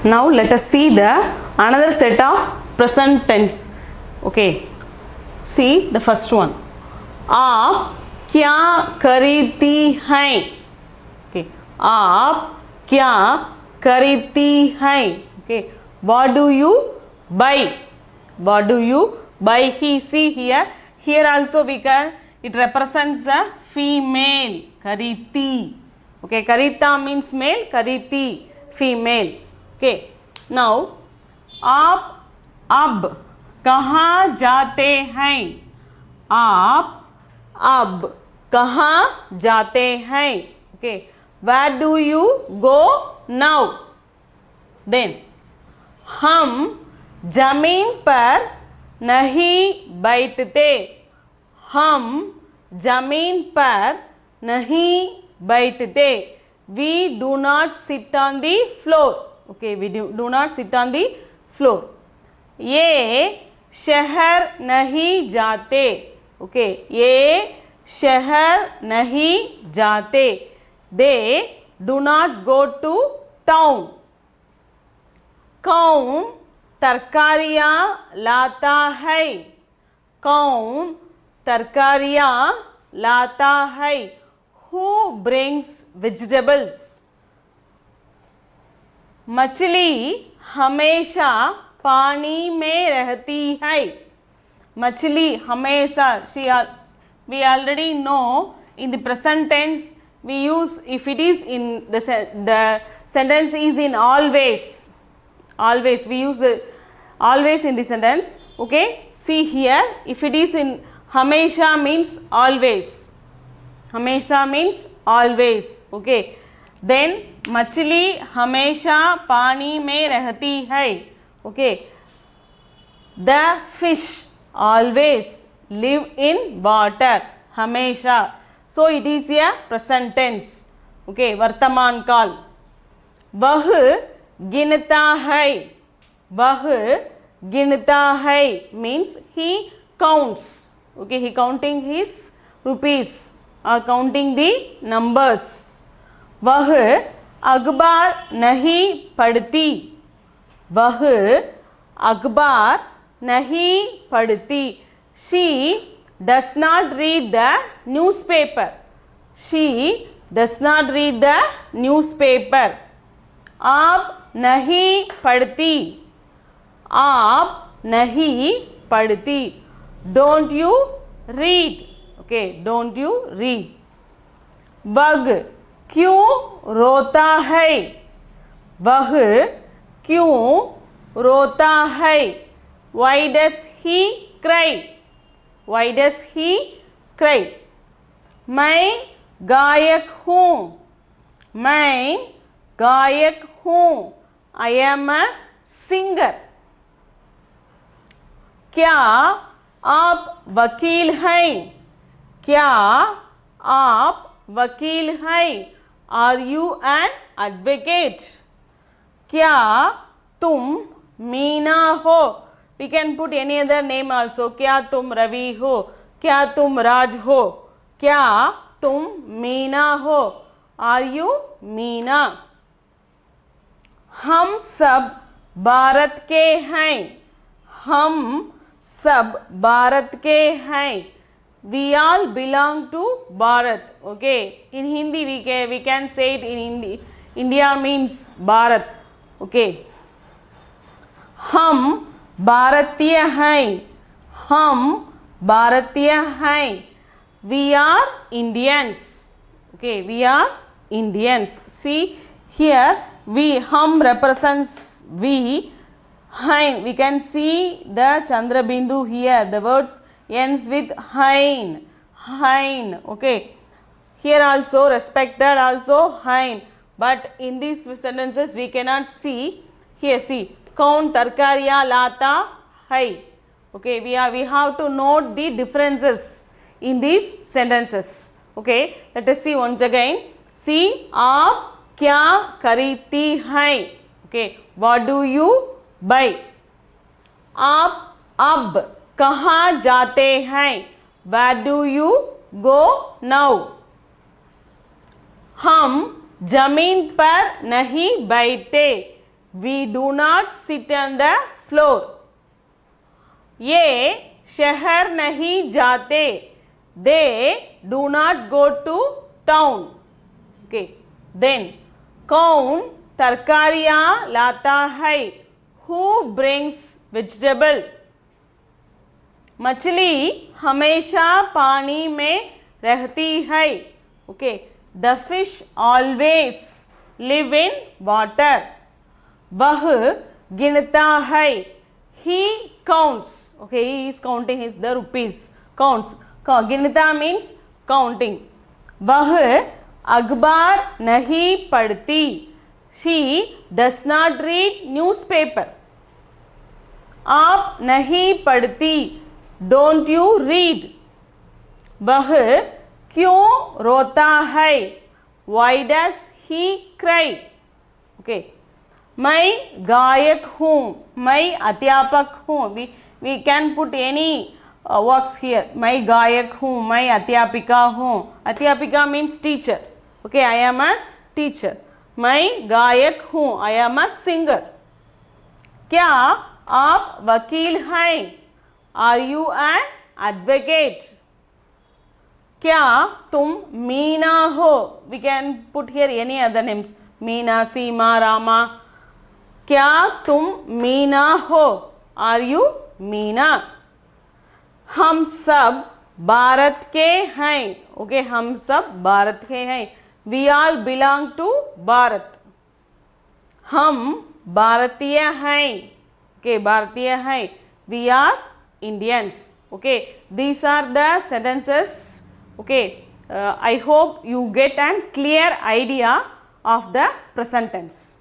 Now let us see the another set of present tense. Okay, see the first one. आप क्या करती हैं? Okay, आप क्या करती हैं? Okay, what do you buy? What do you buy? He, see here. Here also we can. It represents a female. Kariti. Okay, karita means male. Kariti female. Okay, now आप अब कहाँ जाते हैं? आप अब कहाँ जाते हैं? Okay, where do you go now? Then हम जमीन पर नहीं बैठते. हम जमीन पर नहीं बैठते. We do not sit on the floor. Okay, we do not sit on the floor. ये शहर नहीं जाते. Okay, ये शहर नहीं जाते. They do not go to town. कौन तरकारियाँ लाता है? कौन तरकारियाँ लाता है? Who brings vegetables? मछली हमेशा पानी में रहती है. मछली हमेशा, we already know in the present tense we use, if it is in the sentence is in always. Always, we use the always in the sentence. Okay, see here, if it is in hamesha means always. Hamesha means always. Okay, then मछली हमेशा पानी में रहती है. Okay, the fish always live in water. हमेशा, so it is a present tense. Okay, वर्तमान काल. वह गिनता है. वह गिनता है means he counts. Okay, he counting his rupees or counting the numbers. वह अखबार नहीं पढ़ती. वह अखबार नहीं पढ़ती. She does not read the newspaper. She does not read the newspaper. आप नहीं पढ़ती. आप नहीं पढ़ती. Don't you read. Okay, don't you read. Bug क्यों रोता है? वह क्यों रोता है? Why does he cry? Why does he cry? मैं गायक हूँ. मैं गायक हूँ. I am a singer. क्या आप वकील हैं? क्या आप वकील हैं? Are you an advocate? क्या तुम मीना हो? We can put any other name also. क्या तुम रवि हो? क्या तुम राज हो? क्या तुम मीना हो? Are you Meena? हम सब भारत के हैं. हम सब भारत के हैं. We all belong to Bharat. Okay, in Hindi we can say it in Hindi. India means Bharat. Okay, हम भारतीय हैं. हम भारतीय हैं. We are Indians. Okay, we are Indians. See here, we, hum represents we. Hein, we can see the Chandra Bindu here. The words ends with hein. Hein. Okay, here also respected also hein. But in these sentences we cannot see. Here see, कौन तरकारियाँ लाता है. Okay, we have to note the differences in these sentences. Okay, let us see once again. See, आप क्या खरीदती हैं? Okay, what do you buy? आप अब कहाँ जाते हैं? Where do you go now? हम जमीन पर नहीं बैठते. we do not sit on the floor. ये शहर नहीं जाते, they do not go to town. Okay, then कौन तरकारियाँ लाता है, who brings vegetable. मछली हमेशा पानी में रहती है. Okay, the fish always live in water. वह गिनता है, he counts. Okay, he is counting his the rupees. Counts, गिनता मीन्स काउंटिंग. वह अखबार नहीं पढ़ती, she does not read newspaper. आप नहीं पढ़ती, डोंट यू रीड. वह क्यों रोता है, why does he cry. Okay, मैं गायक हूँ, मैं अध्यापक हूँ. We can put any works here. मैं गायक हूँ, मैं अध्यापिका हूँ. अध्यापिका means teacher. Okay, I am a teacher. मैं गायक हूँ, आई एम अ सिंगर. क्या आप वकील हैं, आर यू एन एडवोकेट. क्या तुम मीना हो. We can put here any other names, Meena, Seema, Rama. क्या तुम मीना हो, आर यू मीना. हम सब भारत के हैं. ओके, हम सब भारत के हैं. We all belong to Bharat. हम भारतीय हैं. ओके, भारतीय हैं. We are Indians. Okay, these are the sentences. Okay, I hope you get a clear idea of the present tense.